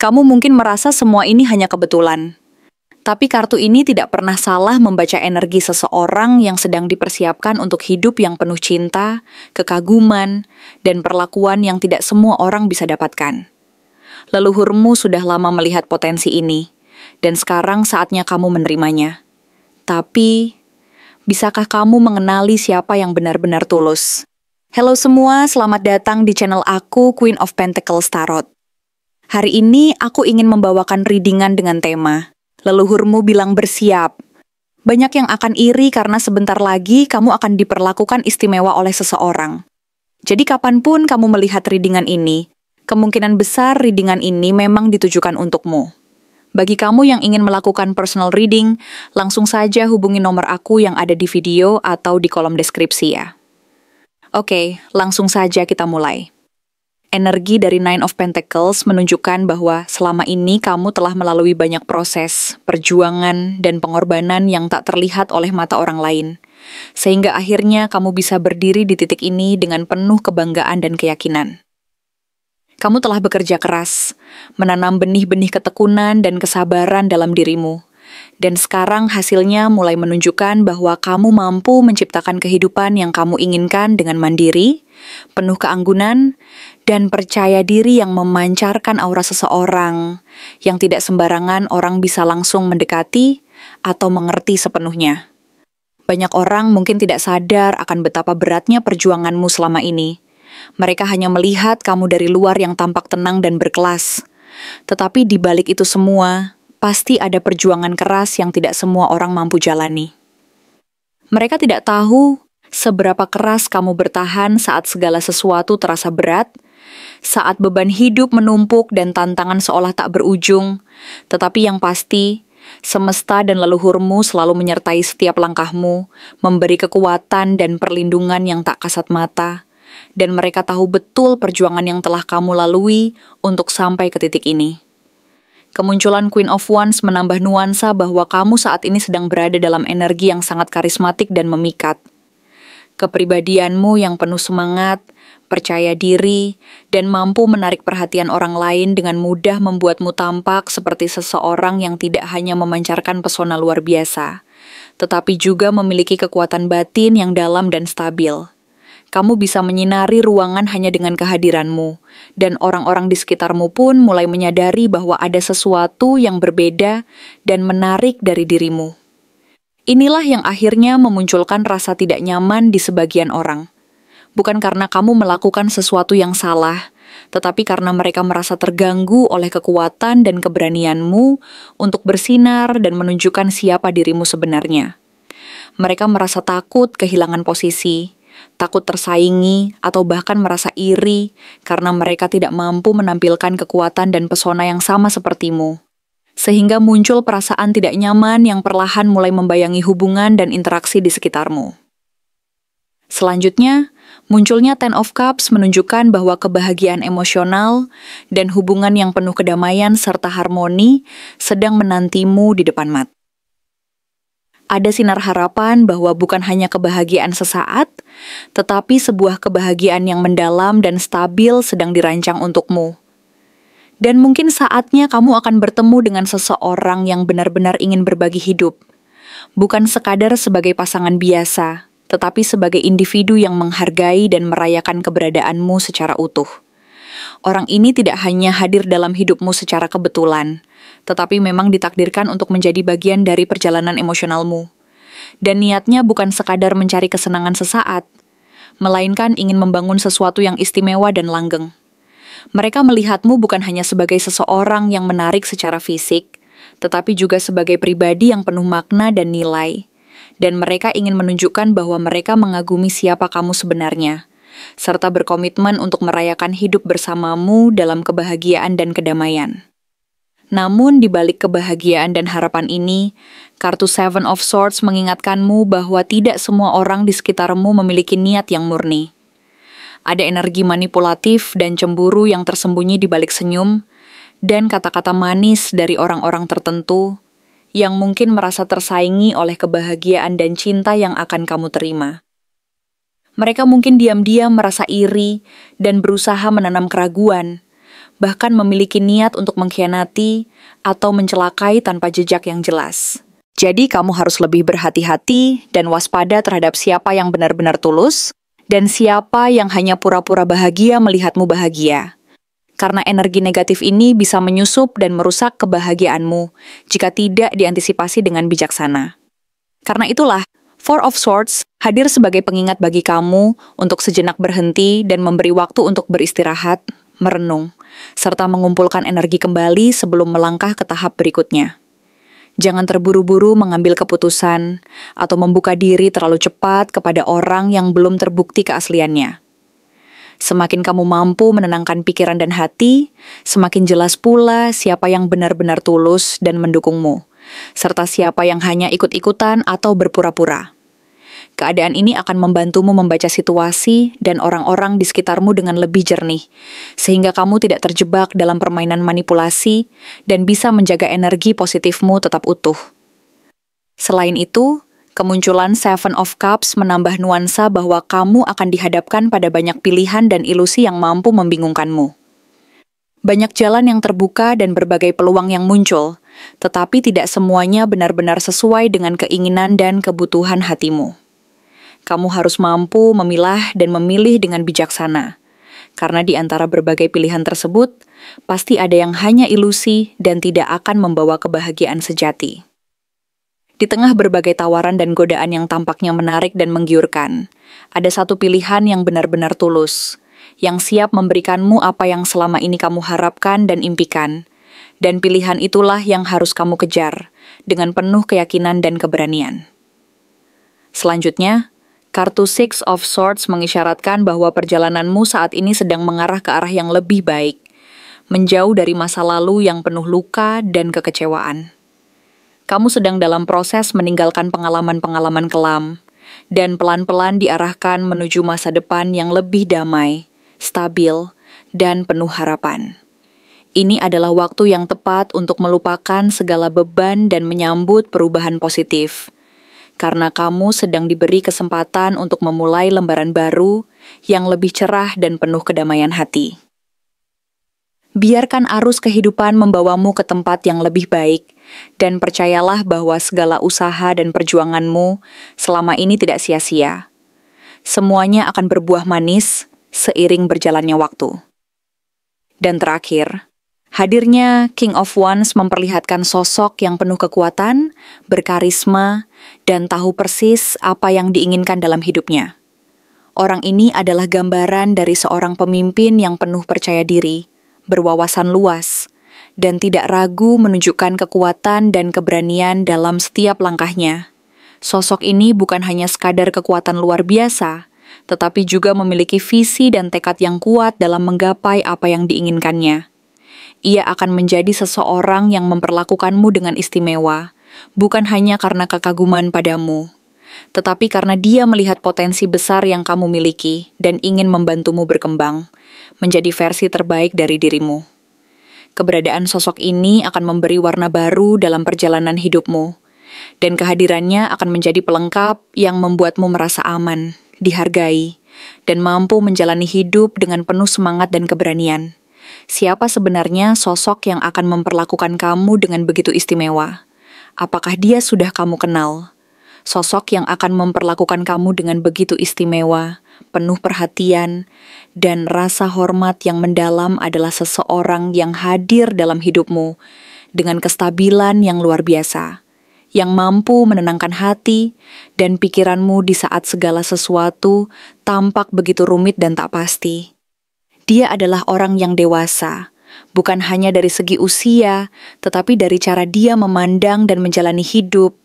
Kamu mungkin merasa semua ini hanya kebetulan. Tapi kartu ini tidak pernah salah membaca energi seseorang yang sedang dipersiapkan untuk hidup yang penuh cinta, kekaguman, dan perlakuan yang tidak semua orang bisa dapatkan. Leluhurmu sudah lama melihat potensi ini, dan sekarang saatnya kamu menerimanya. Tapi, bisakah kamu mengenali siapa yang benar-benar tulus? Halo semua, selamat datang di channel aku, Queen of Pentacles Tarot. Hari ini aku ingin membawakan readingan dengan tema Leluhurmu bilang bersiap. Banyak yang akan iri karena sebentar lagi kamu akan diperlakukan istimewa oleh seseorang. Jadi kapanpun kamu melihat readingan ini, kemungkinan besar readingan ini memang ditujukan untukmu. Bagi kamu yang ingin melakukan personal reading, langsung saja hubungi nomor aku yang ada di video atau di kolom deskripsi ya. Oke, langsung saja kita mulai. Energi dari Nine of Pentacles menunjukkan bahwa selama ini kamu telah melalui banyak proses, perjuangan, dan pengorbanan yang tak terlihat oleh mata orang lain. Sehingga akhirnya kamu bisa berdiri di titik ini dengan penuh kebanggaan dan keyakinan. Kamu telah bekerja keras, menanam benih-benih ketekunan dan kesabaran dalam dirimu. Dan sekarang hasilnya mulai menunjukkan bahwa kamu mampu menciptakan kehidupan yang kamu inginkan dengan mandiri, penuh keanggunan, dan percaya diri yang memancarkan aura seseorang yang tidak sembarangan orang bisa langsung mendekati atau mengerti sepenuhnya. Banyak orang mungkin tidak sadar akan betapa beratnya perjuanganmu selama ini. Mereka hanya melihat kamu dari luar yang tampak tenang dan berkelas. Tetapi di balik itu semua, pasti ada perjuangan keras yang tidak semua orang mampu jalani. Mereka tidak tahu seberapa keras kamu bertahan saat segala sesuatu terasa berat, saat beban hidup menumpuk dan tantangan seolah tak berujung, tetapi yang pasti, semesta dan leluhurmu selalu menyertai setiap langkahmu, memberi kekuatan dan perlindungan yang tak kasat mata, dan mereka tahu betul perjuangan yang telah kamu lalui untuk sampai ke titik ini. Kemunculan Queen of Wands menambah nuansa bahwa kamu saat ini sedang berada dalam energi yang sangat karismatik dan memikat. Kepribadianmu yang penuh semangat, percaya diri, dan mampu menarik perhatian orang lain dengan mudah membuatmu tampak seperti seseorang yang tidak hanya memancarkan pesona luar biasa, tetapi juga memiliki kekuatan batin yang dalam dan stabil. Kamu bisa menyinari ruangan hanya dengan kehadiranmu, dan orang-orang di sekitarmu pun mulai menyadari bahwa ada sesuatu yang berbeda dan menarik dari dirimu. Inilah yang akhirnya memunculkan rasa tidak nyaman di sebagian orang. Bukan karena kamu melakukan sesuatu yang salah, tetapi karena mereka merasa terganggu oleh kekuatan dan keberanianmu untuk bersinar dan menunjukkan siapa dirimu sebenarnya. Mereka merasa takut kehilangan posisi, takut tersaingi, atau bahkan merasa iri karena mereka tidak mampu menampilkan kekuatan dan pesona yang sama sepertimu. Sehingga muncul perasaan tidak nyaman yang perlahan mulai membayangi hubungan dan interaksi di sekitarmu. Selanjutnya, munculnya Ten of Cups menunjukkan bahwa kebahagiaan emosional dan hubungan yang penuh kedamaian serta harmoni sedang menantimu di depan mata. Ada sinar harapan bahwa bukan hanya kebahagiaan sesaat, tetapi sebuah kebahagiaan yang mendalam dan stabil sedang dirancang untukmu. Dan mungkin saatnya kamu akan bertemu dengan seseorang yang benar-benar ingin berbagi hidup. Bukan sekadar sebagai pasangan biasa, tetapi sebagai individu yang menghargai dan merayakan keberadaanmu secara utuh. Orang ini tidak hanya hadir dalam hidupmu secara kebetulan, tetapi memang ditakdirkan untuk menjadi bagian dari perjalanan emosionalmu. Dan niatnya bukan sekadar mencari kesenangan sesaat, melainkan ingin membangun sesuatu yang istimewa dan langgeng. Mereka melihatmu bukan hanya sebagai seseorang yang menarik secara fisik, tetapi juga sebagai pribadi yang penuh makna dan nilai. Dan mereka ingin menunjukkan bahwa mereka mengagumi siapa kamu sebenarnya, serta berkomitmen untuk merayakan hidup bersamamu dalam kebahagiaan dan kedamaian. Namun di balik kebahagiaan dan harapan ini, kartu Seven of Swords mengingatkanmu bahwa tidak semua orang di sekitarmu memiliki niat yang murni. Ada energi manipulatif dan cemburu yang tersembunyi di balik senyum, dan kata-kata manis dari orang-orang tertentu yang mungkin merasa tersaingi oleh kebahagiaan dan cinta yang akan kamu terima. Mereka mungkin diam-diam merasa iri dan berusaha menanam keraguan bahkan memiliki niat untuk mengkhianati atau mencelakai tanpa jejak yang jelas. Jadi kamu harus lebih berhati-hati dan waspada terhadap siapa yang benar-benar tulus dan siapa yang hanya pura-pura bahagia melihatmu bahagia. Karena energi negatif ini bisa menyusup dan merusak kebahagiaanmu jika tidak diantisipasi dengan bijaksana. Karena itulah, Four of Swords hadir sebagai pengingat bagi kamu untuk sejenak berhenti dan memberi waktu untuk beristirahat, merenung, serta mengumpulkan energi kembali sebelum melangkah ke tahap berikutnya. Jangan terburu-buru mengambil keputusan atau membuka diri terlalu cepat kepada orang yang belum terbukti keasliannya. Semakin kamu mampu menenangkan pikiran dan hati, semakin jelas pula siapa yang benar-benar tulus dan mendukungmu, serta siapa yang hanya ikut-ikutan atau berpura-pura. Keadaan ini akan membantumu membaca situasi dan orang-orang di sekitarmu dengan lebih jernih, sehingga kamu tidak terjebak dalam permainan manipulasi dan bisa menjaga energi positifmu tetap utuh. Selain itu, kemunculan Seven of Cups menambah nuansa bahwa kamu akan dihadapkan pada banyak pilihan dan ilusi yang mampu membingungkanmu. Banyak jalan yang terbuka dan berbagai peluang yang muncul, tetapi tidak semuanya benar-benar sesuai dengan keinginan dan kebutuhan hatimu. Kamu harus mampu memilah dan memilih dengan bijaksana, karena di antara berbagai pilihan tersebut, pasti ada yang hanya ilusi dan tidak akan membawa kebahagiaan sejati. Di tengah berbagai tawaran dan godaan yang tampaknya menarik dan menggiurkan, ada satu pilihan yang benar-benar tulus, yang siap memberikanmu apa yang selama ini kamu harapkan dan impikan, dan pilihan itulah yang harus kamu kejar, dengan penuh keyakinan dan keberanian. Selanjutnya, kartu Six of Swords mengisyaratkan bahwa perjalananmu saat ini sedang mengarah ke arah yang lebih baik, menjauh dari masa lalu yang penuh luka dan kekecewaan. Kamu sedang dalam proses meninggalkan pengalaman-pengalaman kelam, dan pelan-pelan diarahkan menuju masa depan yang lebih damai, stabil, dan penuh harapan. Ini adalah waktu yang tepat untuk melupakan segala beban dan menyambut perubahan positif, karena kamu sedang diberi kesempatan untuk memulai lembaran baru yang lebih cerah dan penuh kedamaian hati. Biarkan arus kehidupan membawamu ke tempat yang lebih baik, dan percayalah bahwa segala usaha dan perjuanganmu selama ini tidak sia-sia. Semuanya akan berbuah manis seiring berjalannya waktu. Dan terakhir, hadirnya King of Wands memperlihatkan sosok yang penuh kekuatan, berkarisma, dan tahu persis apa yang diinginkan dalam hidupnya. Orang ini adalah gambaran dari seorang pemimpin yang penuh percaya diri, berwawasan luas, dan tidak ragu menunjukkan kekuatan dan keberanian dalam setiap langkahnya. Sosok ini bukan hanya sekadar kekuatan luar biasa, tetapi juga memiliki visi dan tekad yang kuat dalam menggapai apa yang diinginkannya. Ia akan menjadi seseorang yang memperlakukanmu dengan istimewa, bukan hanya karena kekaguman padamu, tetapi karena dia melihat potensi besar yang kamu miliki dan ingin membantumu berkembang, menjadi versi terbaik dari dirimu. Keberadaan sosok ini akan memberi warna baru dalam perjalanan hidupmu, dan kehadirannya akan menjadi pelengkap yang membuatmu merasa aman, dihargai, dan mampu menjalani hidup dengan penuh semangat dan keberanian. Siapa sebenarnya sosok yang akan memperlakukan kamu dengan begitu istimewa? Apakah dia sudah kamu kenal? Sosok yang akan memperlakukan kamu dengan begitu istimewa, penuh perhatian, dan rasa hormat yang mendalam adalah seseorang yang hadir dalam hidupmu dengan kestabilan yang luar biasa, yang mampu menenangkan hati dan pikiranmu di saat segala sesuatu tampak begitu rumit dan tak pasti. Dia adalah orang yang dewasa, bukan hanya dari segi usia, tetapi dari cara dia memandang dan menjalani hidup.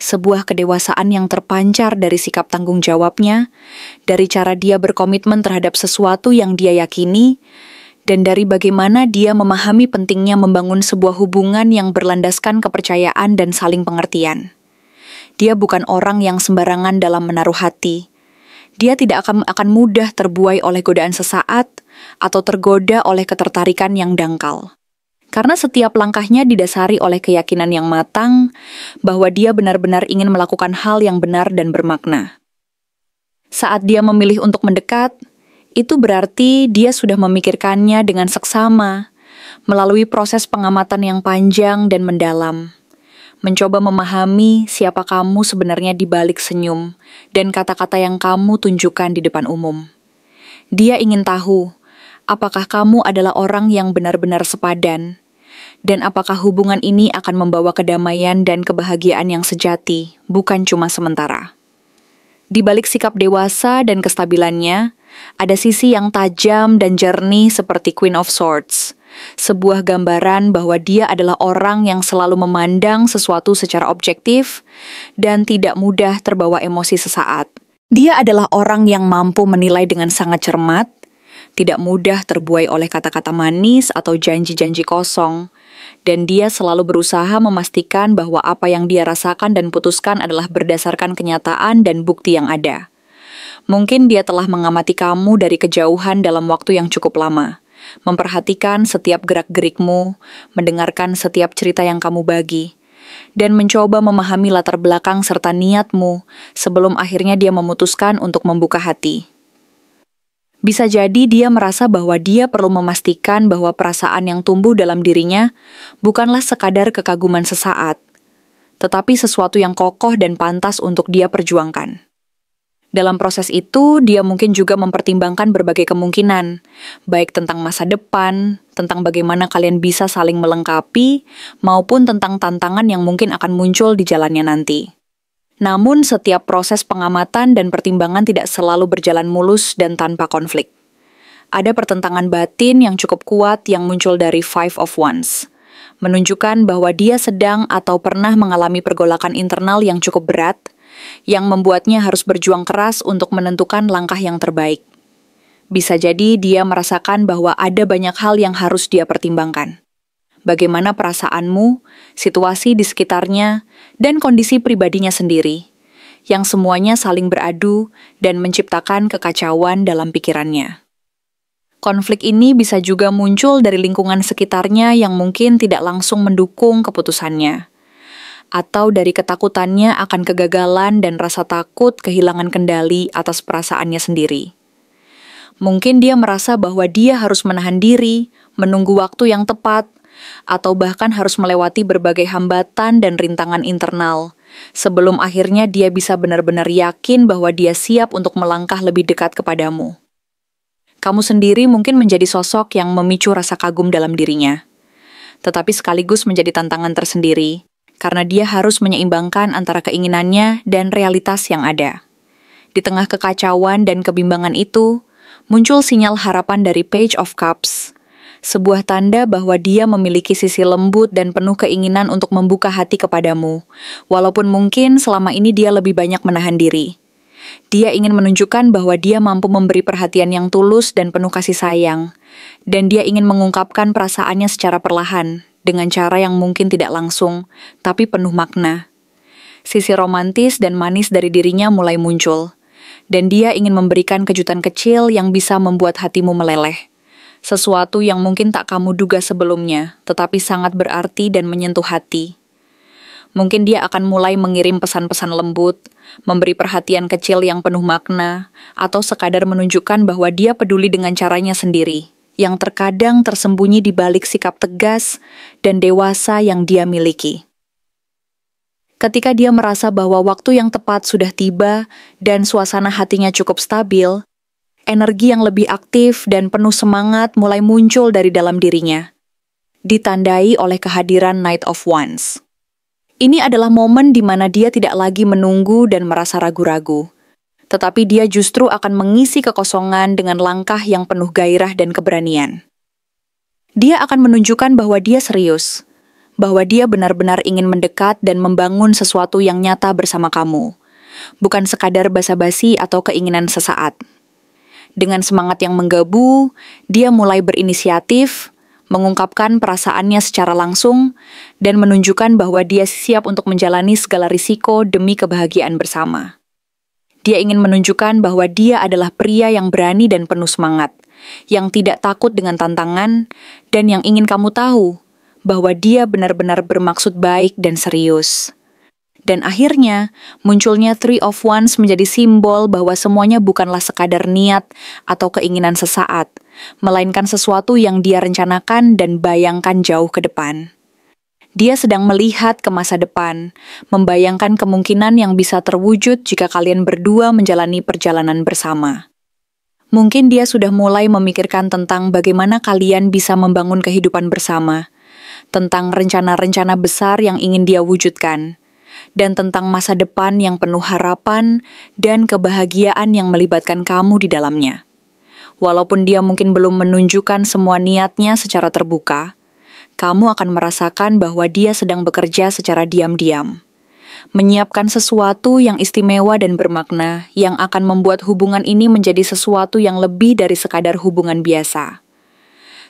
Sebuah kedewasaan yang terpancar dari sikap tanggung jawabnya, dari cara dia berkomitmen terhadap sesuatu yang dia yakini, dan dari bagaimana dia memahami pentingnya membangun sebuah hubungan yang berlandaskan kepercayaan dan saling pengertian. Dia bukan orang yang sembarangan dalam menaruh hati. Dia tidak akan mudah terbuai oleh godaan sesaat atau tergoda oleh ketertarikan yang dangkal. Karena setiap langkahnya didasari oleh keyakinan yang matang bahwa dia benar-benar ingin melakukan hal yang benar dan bermakna. Saat dia memilih untuk mendekat, itu berarti dia sudah memikirkannya dengan seksama Melalui proses pengamatan yang panjang dan mendalam, mencoba memahami siapa kamu sebenarnya di balik senyum dan kata-kata yang kamu tunjukkan di depan umum. Dia ingin tahu, apakah kamu adalah orang yang benar-benar sepadan, dan apakah hubungan ini akan membawa kedamaian dan kebahagiaan yang sejati, bukan cuma sementara. Di balik sikap dewasa dan kestabilannya, ada sisi yang tajam dan jernih seperti Queen of Swords, sebuah gambaran bahwa dia adalah orang yang selalu memandang sesuatu secara objektif dan tidak mudah terbawa emosi sesaat. Dia adalah orang yang mampu menilai dengan sangat cermat, tidak mudah terbuai oleh kata-kata manis atau janji-janji kosong, dan dia selalu berusaha memastikan bahwa apa yang dia rasakan dan putuskan adalah berdasarkan kenyataan dan bukti yang ada. Mungkin dia telah mengamati kamu dari kejauhan dalam waktu yang cukup lama, memperhatikan setiap gerak-gerikmu, mendengarkan setiap cerita yang kamu bagi, dan mencoba memahami latar belakang serta niatmu sebelum akhirnya dia memutuskan untuk membuka hati. Bisa jadi dia merasa bahwa dia perlu memastikan bahwa perasaan yang tumbuh dalam dirinya bukanlah sekadar kekaguman sesaat, tetapi sesuatu yang kokoh dan pantas untuk dia perjuangkan. Dalam proses itu, dia mungkin juga mempertimbangkan berbagai kemungkinan, baik tentang masa depan, tentang bagaimana kalian bisa saling melengkapi, maupun tentang tantangan yang mungkin akan muncul di jalannya nanti. Namun, setiap proses pengamatan dan pertimbangan tidak selalu berjalan mulus dan tanpa konflik. Ada pertentangan batin yang cukup kuat yang muncul dari Five of Wands, menunjukkan bahwa dia sedang atau pernah mengalami pergolakan internal yang cukup berat, yang membuatnya harus berjuang keras untuk menentukan langkah yang terbaik. Bisa jadi dia merasakan bahwa ada banyak hal yang harus dia pertimbangkan. Bagaimana perasaanmu, situasi di sekitarnya, dan kondisi pribadinya sendiri, yang semuanya saling beradu dan menciptakan kekacauan dalam pikirannya. Konflik ini bisa juga muncul dari lingkungan sekitarnya yang mungkin tidak langsung mendukung keputusannya, atau dari ketakutannya akan kegagalan dan rasa takut kehilangan kendali atas perasaannya sendiri. Mungkin dia merasa bahwa dia harus menahan diri, menunggu waktu yang tepat, atau bahkan harus melewati berbagai hambatan dan rintangan internal, sebelum akhirnya dia bisa benar-benar yakin bahwa dia siap untuk melangkah lebih dekat kepadamu. Kamu sendiri mungkin menjadi sosok yang memicu rasa kagum dalam dirinya, tetapi sekaligus menjadi tantangan tersendiri, karena dia harus menyeimbangkan antara keinginannya dan realitas yang ada. Di tengah kekacauan dan kebimbangan itu, muncul sinyal harapan dari Page of Cups, sebuah tanda bahwa dia memiliki sisi lembut dan penuh keinginan untuk membuka hati kepadamu, walaupun mungkin selama ini dia lebih banyak menahan diri. Dia ingin menunjukkan bahwa dia mampu memberi perhatian yang tulus dan penuh kasih sayang, dan dia ingin mengungkapkan perasaannya secara perlahan, dengan cara yang mungkin tidak langsung, tapi penuh makna. Sisi romantis dan manis dari dirinya mulai muncul, dan dia ingin memberikan kejutan kecil yang bisa membuat hatimu meleleh. Sesuatu yang mungkin tak kamu duga sebelumnya, tetapi sangat berarti dan menyentuh hati. Mungkin dia akan mulai mengirim pesan-pesan lembut, memberi perhatian kecil yang penuh makna, atau sekadar menunjukkan bahwa dia peduli dengan caranya sendiri, yang terkadang tersembunyi di balik sikap tegas dan dewasa yang dia miliki. Ketika dia merasa bahwa waktu yang tepat sudah tiba dan suasana hatinya cukup stabil, energi yang lebih aktif dan penuh semangat mulai muncul dari dalam dirinya, ditandai oleh kehadiran Knight of Wands. Ini adalah momen di mana dia tidak lagi menunggu dan merasa ragu-ragu, tetapi dia justru akan mengisi kekosongan dengan langkah yang penuh gairah dan keberanian. Dia akan menunjukkan bahwa dia serius, bahwa dia benar-benar ingin mendekat dan membangun sesuatu yang nyata bersama kamu, bukan sekadar basa-basi atau keinginan sesaat. Dengan semangat yang menggebu, dia mulai berinisiatif, mengungkapkan perasaannya secara langsung, dan menunjukkan bahwa dia siap untuk menjalani segala risiko demi kebahagiaan bersama. Dia ingin menunjukkan bahwa dia adalah pria yang berani dan penuh semangat, yang tidak takut dengan tantangan, dan yang ingin kamu tahu bahwa dia benar-benar bermaksud baik dan serius. Dan akhirnya, munculnya Three of Wands menjadi simbol bahwa semuanya bukanlah sekadar niat atau keinginan sesaat, melainkan sesuatu yang dia rencanakan dan bayangkan jauh ke depan. Dia sedang melihat ke masa depan, membayangkan kemungkinan yang bisa terwujud jika kalian berdua menjalani perjalanan bersama. Mungkin dia sudah mulai memikirkan tentang bagaimana kalian bisa membangun kehidupan bersama, tentang rencana-rencana besar yang ingin dia wujudkan, dan tentang masa depan yang penuh harapan dan kebahagiaan yang melibatkan kamu di dalamnya. Walaupun dia mungkin belum menunjukkan semua niatnya secara terbuka, kamu akan merasakan bahwa dia sedang bekerja secara diam-diam, menyiapkan sesuatu yang istimewa dan bermakna yang akan membuat hubungan ini menjadi sesuatu yang lebih dari sekadar hubungan biasa.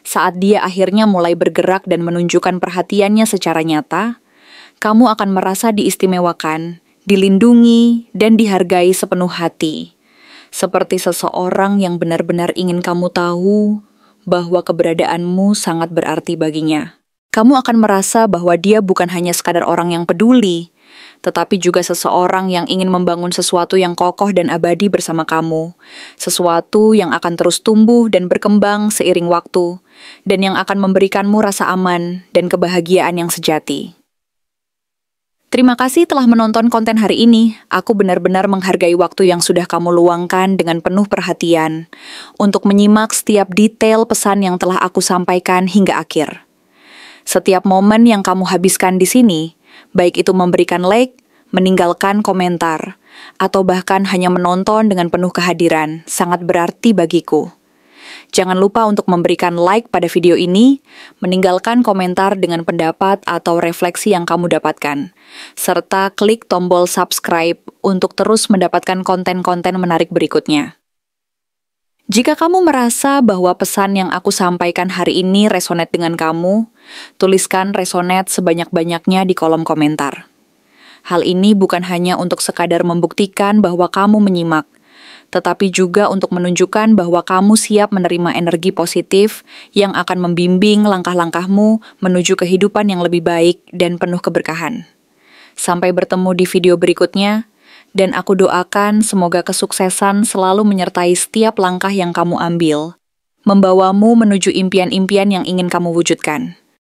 Saat dia akhirnya mulai bergerak dan menunjukkan perhatiannya secara nyata, kamu akan merasa diistimewakan, dilindungi, dan dihargai sepenuh hati. Seperti seseorang yang benar-benar ingin kamu tahu bahwa keberadaanmu sangat berarti baginya. Kamu akan merasa bahwa dia bukan hanya sekadar orang yang peduli, tetapi juga seseorang yang ingin membangun sesuatu yang kokoh dan abadi bersama kamu. Sesuatu yang akan terus tumbuh dan berkembang seiring waktu, dan yang akan memberikanmu rasa aman dan kebahagiaan yang sejati. Terima kasih telah menonton konten hari ini. Aku benar-benar menghargai waktu yang sudah kamu luangkan dengan penuh perhatian untuk menyimak setiap detail pesan yang telah aku sampaikan hingga akhir. Setiap momen yang kamu habiskan di sini, baik itu memberikan like, meninggalkan komentar, atau bahkan hanya menonton dengan penuh kehadiran, sangat berarti bagiku. Jangan lupa untuk memberikan like pada video ini, meninggalkan komentar dengan pendapat atau refleksi yang kamu dapatkan, serta klik tombol subscribe untuk terus mendapatkan konten-konten menarik berikutnya. Jika kamu merasa bahwa pesan yang aku sampaikan hari ini resonate dengan kamu, tuliskan resonate sebanyak-banyaknya di kolom komentar. Hal ini bukan hanya untuk sekadar membuktikan bahwa kamu menyimak, tetapi juga untuk menunjukkan bahwa kamu siap menerima energi positif yang akan membimbing langkah-langkahmu menuju kehidupan yang lebih baik dan penuh keberkahan. Sampai bertemu di video berikutnya, dan aku doakan semoga kesuksesan selalu menyertai setiap langkah yang kamu ambil, membawamu menuju impian-impian yang ingin kamu wujudkan.